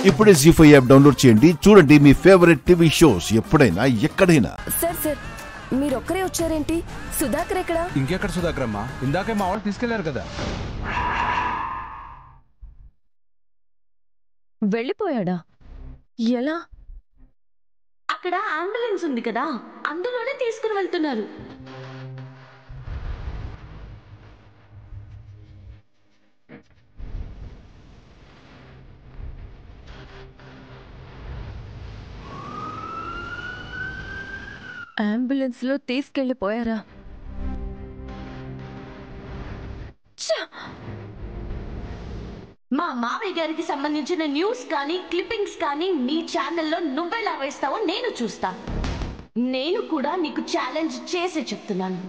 ఇప్పుడే జీ5 app download చేయండి. చూడండి మీ ఫేవరెట్ టీవీ షోస్ ఎప్పుడైనా ఎక్కడైనా. సార్ మీరు ఒక్కరే వచ్చారేంటి? సుధాకర్ ఎక్కడా? ఇంకెక్కడ సుధాకర్ అమ్మా? ఇందాకే మా వాళ్ళు తీసుకెళ్లారు కదా. వెళ్ళిపోయాడా? ఎలా? అక్కడ అంబులెన్స్ ఉంది కదా, అందులోనే తీసుకుని వెళ్తున్నారు. అంబులెన్స్ లో తీసుకెళ్లిపోయారా? మా మావయ్య గారికి సంబంధించిన న్యూస్ కానీ క్లిప్పింగ్స్ కానీ నీ ఛానల్లో నువ్వెలా వేస్తావో నేను చూస్తాను. నేను కూడా నీకు ఛాలెంజ్ చేసి చెప్తున్నాను.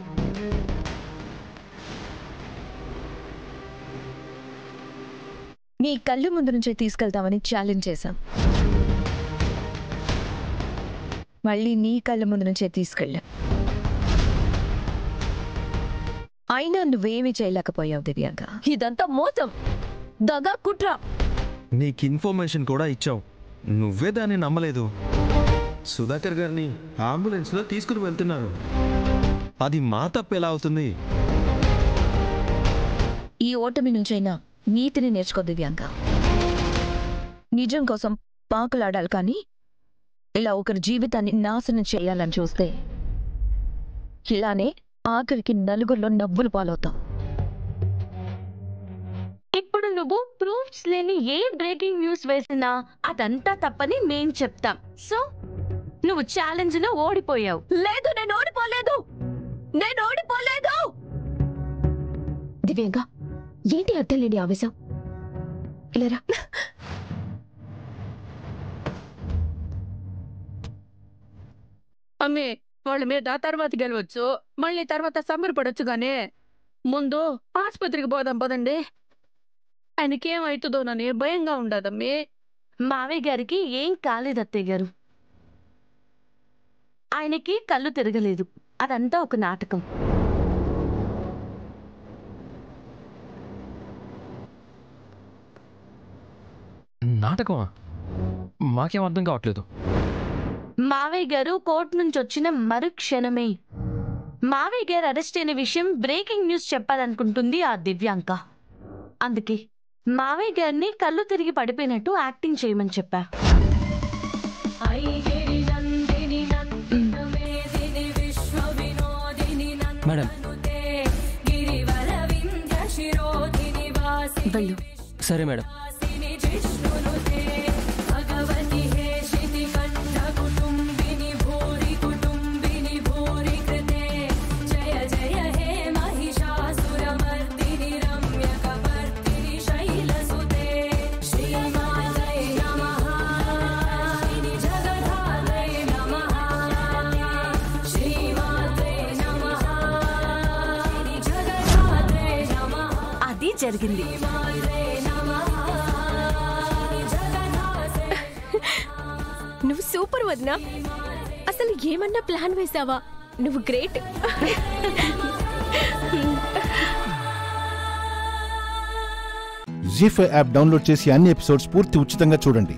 నీ కళ్ళు ముందు నుంచే తీసుకెళ్తామని ఛాలెంజ్ చేశాం. మళ్ళీ నీ కళ్ళ ముందు నుంచే తీసుకెళ్ళా. అయినా నువ్వేమీ చేయలేకపోయావు దివ్యాంక. ఇదంతా మోసం, దగా, కుట్ర. నీకు ఇన్ఫర్మేషన్ కూడా ఇచ్చావు, నువ్వే దాన్ని నమ్మలేదు. సుధాకర్ గారిని అంబులెన్స్లో తీసుకుని వెళ్తున్నారు, అది మా తప్పు ఎలా అవుతుంది? ఈ ఓటమి నుంచైనా నీతిని నేర్చుకో దివ్యాంక. నిజం కోసం పాకులాడాలి కానీ ఇలా ఒకరి జీవితాన్ని నాశనం చేయాలని చూస్తే ఇలానే ఆఖరికి నలుగురిలో నవ్వులు పాలవుతాం. ఇప్పుడు నువ్వు ప్రూఫ్స్ లేని ఏ బ్రేకింగ్ న్యూస్ వేసినా అదంతా తప్పని మేం చెప్తాం. సో నువ్వు ఛాలెంజ్ లో ఓడిపోయావు. లేదు, నేను ఓడిపోలేదు. దివ్యాంక, ఏంటి అర్థం లేని ఆవేశం? ఇలారా. అమ్మే, వాళ్ళ మీద తర్వాత గెలవచ్చు, మళ్ళీ తర్వాత సంబరపడొచ్చు గానే ముందు ఆసుపత్రికి పోదాం పదండి. ఆయనకేమవుతుందోనని భయంగా ఉండదమ్మే. మావయ్య గారికి ఏం కాలేదు అత్తయ్య గారు. ఆయనకి కళ్ళు తిరగలేదు, అదంతా ఒక నాటకం. నాటకమా? మాకేం అర్థం కావట్లేదు. మావయ్య గారు కోర్టు నుంచి వచ్చిన మరుక్షణమే మావయ్య గారు అరెస్ట్ అయిన విషయం బ్రేకింగ్ న్యూస్ చెప్పాలనుకుంటుంది ఆ దివ్యాంక. అందుకే మావయ్య గారిని కళ్ళు తిరిగి పడిపోయినట్టు యాక్టింగ్ చేయమని చెప్పా. మేడం, వెళ్ళు. సరే మేడం. అది జరిగింది. నువ్వు సూపర్ వదినా. అసలు ఏమన్నా ప్లాన్ వేసావా? నువ్వు గ్రేట్. జీ5 యాప్ డౌన్లోడ్ చేసి అన్ని ఎపిసోడ్స్ పూర్తి ఉచితంగా చూడండి.